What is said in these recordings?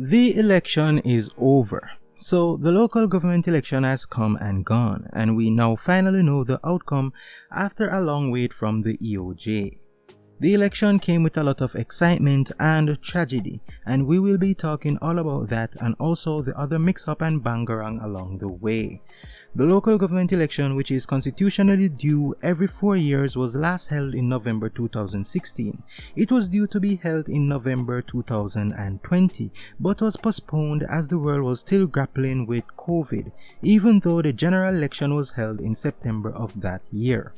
The election is over. So the local government election has come and gone, and we now finally know the outcome after a long wait from the EOJ. The election came with a lot of excitement and tragedy, and we will be talking all about that and also the other mix-up and bangarang along the way. The local government election, which is constitutionally due every 4 years, was last held in November 2016. It was due to be held in November 2020, but was postponed as the world was still grappling with COVID, even though the general election was held in September of that year.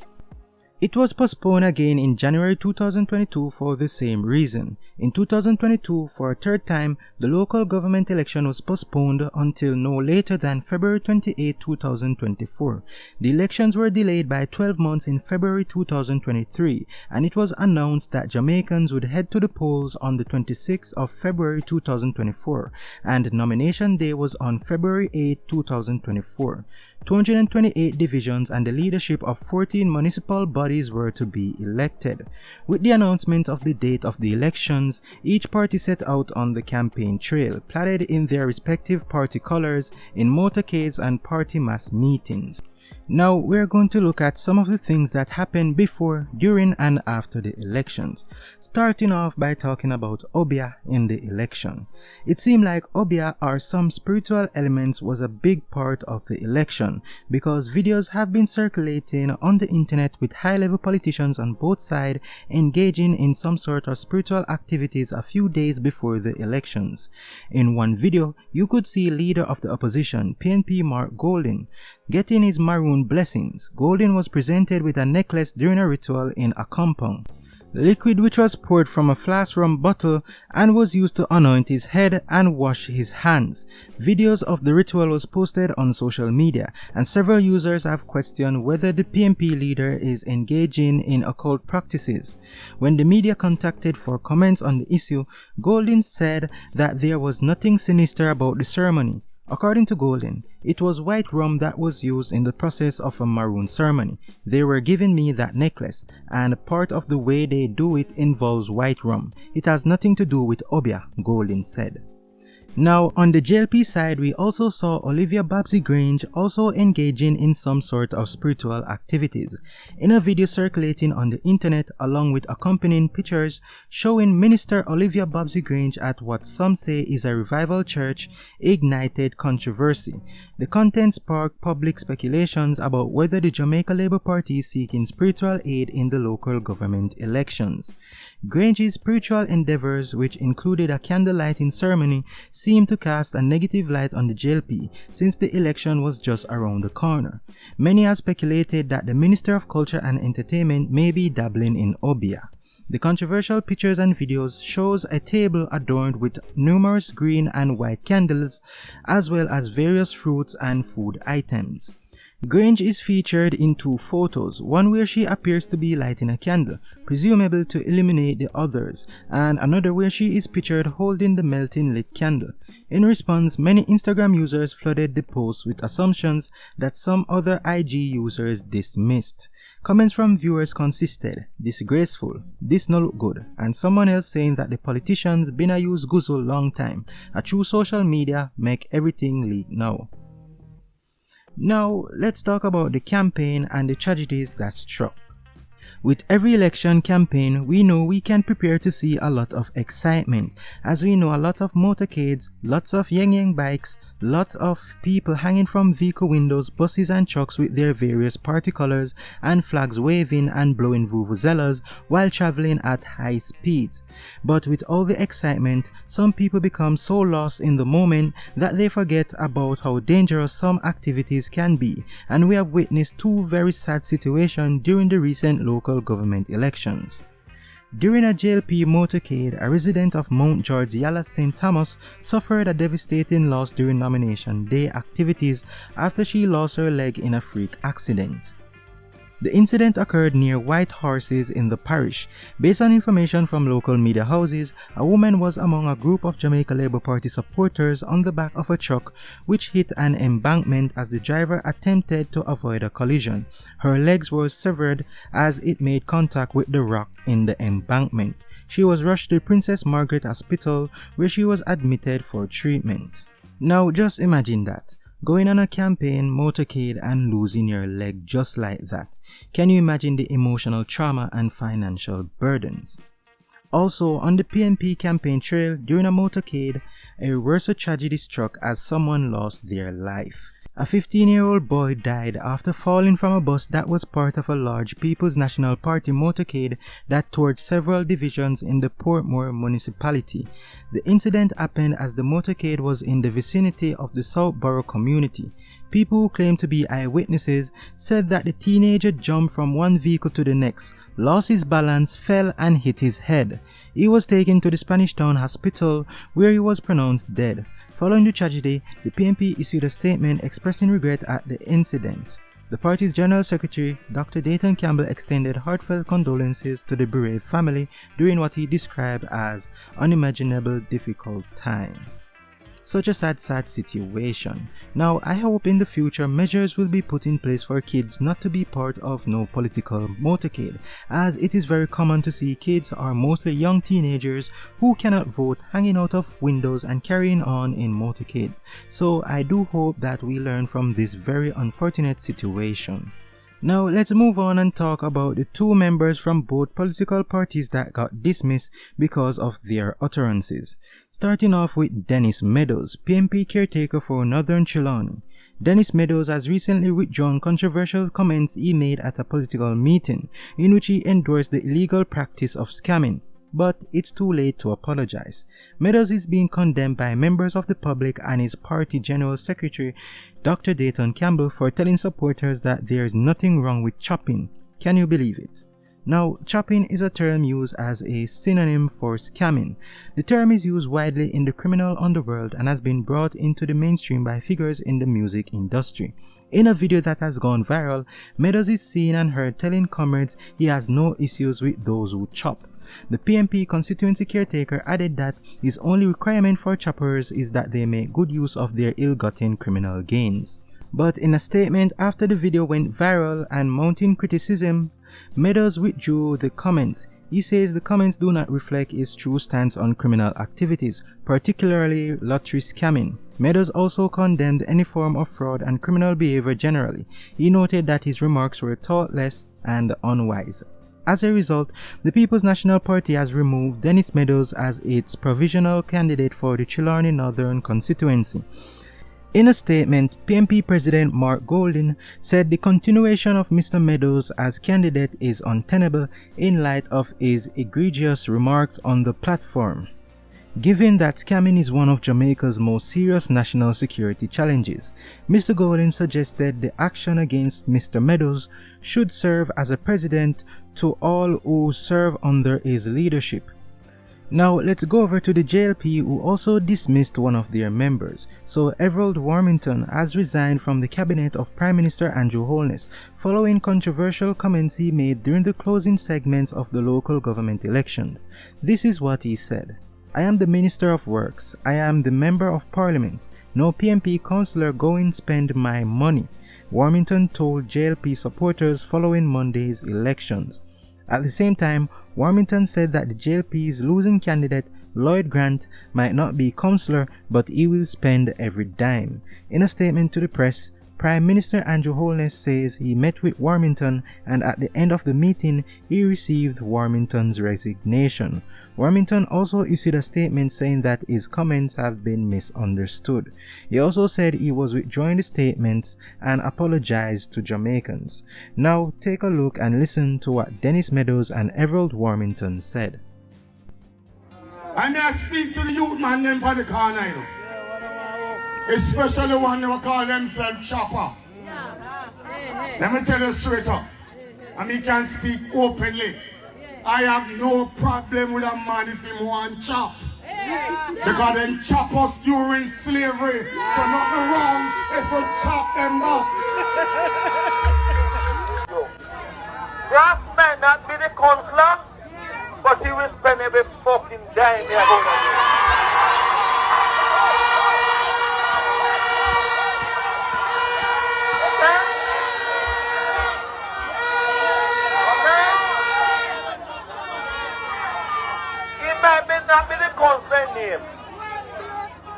It was postponed again in January 2022 for the same reason. In 2022, for a third time, the local government election was postponed until no later than February 28, 2024. The elections were delayed by 12 months in February 2023, and it was announced that Jamaicans would head to the polls on the 26th of February 2024, and nomination day was on February 8, 2024. 228 divisions and the leadership of 14 municipal bodies were to be elected. With the announcement of the date of the elections, each party set out on the campaign trail, plaited in their respective party colors, in motorcades and party mass meetings. Now we're going to look at some of the things that happened before, during and after the elections, starting off by talking about Obia in the election. It seemed like Obia or some spiritual elements was a big part of the election because videos have been circulating on the internet with high-level politicians on both sides engaging in some sort of spiritual activities a few days before the elections. In one video, you could see leader of the opposition, PNP Mark Golden, getting his maroon blessings. Golden was presented with a necklace during a ritual in a compound. Liquid which was poured from a flask rum bottle and was used to anoint his head and wash his hands. Videos of the ritual was posted on social media, and several users have questioned whether the PNP leader is engaging in occult practices. When the media contacted for comments on the issue, Golden said that there was nothing sinister about the ceremony. According to Golden, it was white rum that was used in the process of a maroon ceremony. They were giving me that necklace, and part of the way they do it involves white rum. It has nothing to do with Obia, Golden said. Now, on the JLP side, we also saw Olivia Babsy Grange also engaging in some sort of spiritual activities. In a video circulating on the internet along with accompanying pictures showing Minister Olivia Babsy Grange at what some say is a revival church, ignited controversy. The content sparked public speculations about whether the Jamaica Labour Party is seeking spiritual aid in the local government elections. Grange's spiritual endeavors, which included a candlelighting ceremony, seemed to cast a negative light on the JLP since the election was just around the corner. Many have speculated that the Minister of Culture and Entertainment may be dabbling in Obia. The controversial pictures and videos shows a table adorned with numerous green and white candles, as well as various fruits and food items. Grange is featured in two photos, one where she appears to be lighting a candle, presumably to illuminate the others, and another where she is pictured holding the melting lit candle. In response, many Instagram users flooded the post with assumptions that some other IG users dismissed. Comments from viewers consisted, "Disgraceful, this no look good," and someone else saying that the politicians been a use guzzle long time, a true social media make everything leak now. Now, let's talk about the campaign and the tragedies that struck. With every election campaign, we know we can prepare to see a lot of excitement, as we know a lot of motorcades, lots of yang bikes, lots of people hanging from vehicle windows, buses and trucks with their various party colors and flags waving and blowing vuvuzelas while traveling at high speeds. But with all the excitement, some people become so lost in the moment that they forget about how dangerous some activities can be, and we have witnessed two very sad situations during the recent local government elections. During a JLP motorcade, a resident of Mount George, Yala St. Thomas, suffered a devastating loss during nomination day activities after she lost her leg in a freak accident. The incident occurred near White Horses in the parish. Based on information from local media houses, a woman was among a group of Jamaica Labour Party supporters on the back of a truck which hit an embankment as the driver attempted to avoid a collision. Her legs were severed as it made contact with the rock in the embankment. She was rushed to Princess Margaret Hospital where she was admitted for treatment. Now just imagine that. Going on a campaign, motorcade, and losing your leg just like that. Can you imagine the emotional trauma and financial burdens? Also, on the PNP campaign trail during a motorcade, a worse tragedy struck as someone lost their life. A 15-year-old boy died after falling from a bus that was part of a large People's National Party motorcade that toured several divisions in the Portmore municipality. The incident happened as the motorcade was in the vicinity of the Southborough community. People who claimed to be eyewitnesses said that the teenager jumped from one vehicle to the next, lost his balance, fell and hit his head. He was taken to the Spanish Town Hospital where he was pronounced dead. Following the tragedy, the PNP issued a statement expressing regret at the incident. The party's General Secretary, Dr. Dayton Campbell, extended heartfelt condolences to the bereaved family during what he described as unimaginable difficult time. Such a sad situation. Now, I hope in the future measures will be put in place for kids not to be part of no political motorcade, as it is very common to see kids or mostly young teenagers who cannot vote hanging out of windows and carrying on in motorcades. So I do hope that we learn from this very unfortunate situation. Now let's move on and talk about the two members from both political parties that got dismissed because of their utterances. Starting off with Dennis Meadows, PNP caretaker for Northern Trelawney. Dennis Meadows has recently withdrawn controversial comments he made at a political meeting in which he endorsed the illegal practice of scamming. But it's too late to apologize. Meadows is being condemned by members of the public and his party General Secretary Dr. Dayton Campbell for telling supporters that there is nothing wrong with chopping. Can you believe it? Now, chopping is a term used as a synonym for scamming. The term is used widely in the criminal underworld and has been brought into the mainstream by figures in the music industry. In a video that has gone viral, Meadows is seen and heard telling comrades he has no issues with those who chop. The PNP constituency caretaker added that his only requirement for choppers is that they make good use of their ill-gotten criminal gains. But in a statement after the video went viral and mounting criticism, Meadows withdrew the comments. He says the comments do not reflect his true stance on criminal activities, particularly lottery scamming. Meadows also condemned any form of fraud and criminal behavior generally. He noted that his remarks were thoughtless and unwise. As a result, the People's National Party has removed Dennis Meadows as its provisional candidate for the Trelawney Northern constituency. In a statement, PNP President Mark Golding said the continuation of Mr. Meadows as candidate is untenable in light of his egregious remarks on the platform. Given that scamming is one of Jamaica's most serious national security challenges, Mr. Golding suggested the action against Mr. Meadows should serve as a precedent to all who serve under his leadership. Now let's go over to the JLP, who also dismissed one of their members. So Everald Warmington has resigned from the cabinet of Prime Minister Andrew Holness following controversial comments he made during the closing segments of the local government elections. This is what he said. "I am the Minister of Works. I am the Member of Parliament. No PNP councillor go and spend my money," Warmington told JLP supporters following Monday's elections. At the same time, Warmington said that the JLP's losing candidate, Lloyd Grant, might not be councillor, but he will spend every dime. In a statement to the press, Prime Minister Andrew Holness says he met with Warmington and at the end of the meeting, he received Warmington's resignation. Warmington also issued a statement saying that his comments have been misunderstood. He also said he was withdrawing the statements and apologized to Jamaicans. Now take a look and listen to what Dennis Meadows and Everald Warmington said. I may speak to the youth man them for the corner, you know. Especially one who call themselves Chopper. Let me tell you straight up. And me can speak openly. I have no problem with a man if he want chop. Because them chop us during slavery. So nothing wrong if we chop them up. Grass may not be the councillor, but he will spend every fucking dime here.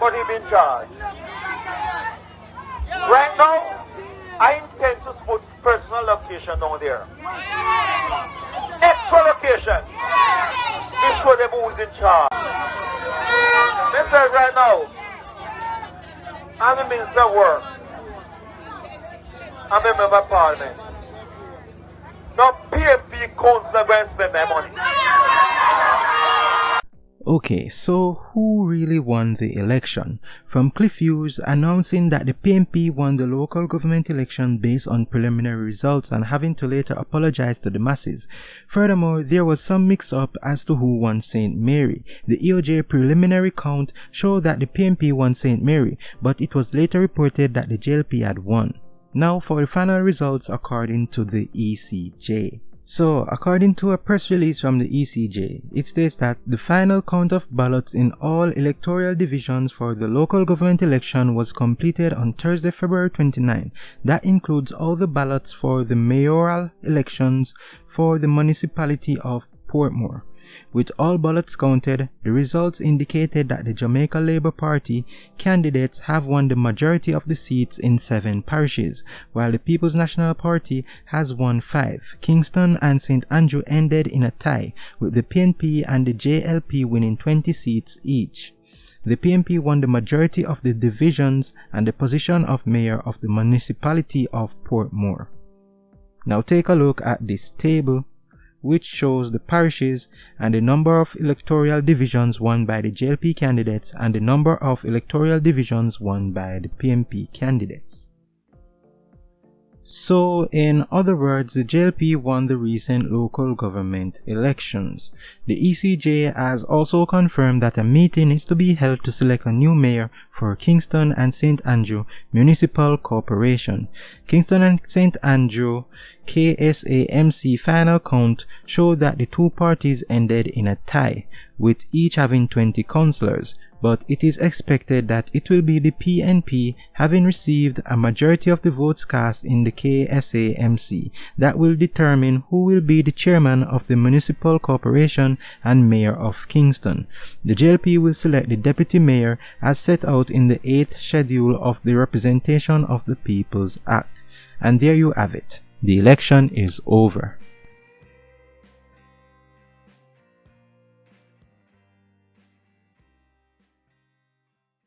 but he been charged. Right now, I intend to put personal location down there. Extra location. To show them who's in charge. Listen right now. I'm the Minister of Work. I'm a member of Parliament. Now PNP council going to spend my money. Okay, so who really won the election? From Cliff Hughes announcing that the PNP won the local government election based on preliminary results and having to later apologize to the masses. Furthermore, there was some mix-up as to who won St. Mary. The EOJ preliminary count showed that the PNP won St. Mary, but it was later reported that the JLP had won. Now for the final results according to the ECJ. So, according to a press release from the ECJ, it states that the final count of ballots in all electoral divisions for the local government election was completed on Thursday, February 29. That includes all the ballots for the mayoral elections for the municipality of Portmore. With all ballots counted, the results indicated that the Jamaica Labour Party candidates have won the majority of the seats in 7 parishes, while the People's National Party has won 5. Kingston and St. Andrew ended in a tie, with the PNP and the JLP winning 20 seats each. The PNP won the majority of the divisions and the position of mayor of the municipality of Portmore. Now take a look at this table, which shows the parishes and the number of electoral divisions won by the JLP candidates and the number of electoral divisions won by the PNP candidates. So, in other words, the JLP won the recent local government elections. The ECJ has also confirmed that a meeting is to be held to select a new mayor for Kingston and St. Andrew Municipal Corporation. Kingston and St. Andrew KSAMC final count showed that the two parties ended in a tie, with each having 20 councillors, but it is expected that it will be the PNP, having received a majority of the votes cast in the KSAMC, that will determine who will be the chairman of the municipal corporation and mayor of Kingston. The JLP will select the deputy mayor as set out in the 8th schedule of the Representation of the People's Act. And there you have it. The election is over.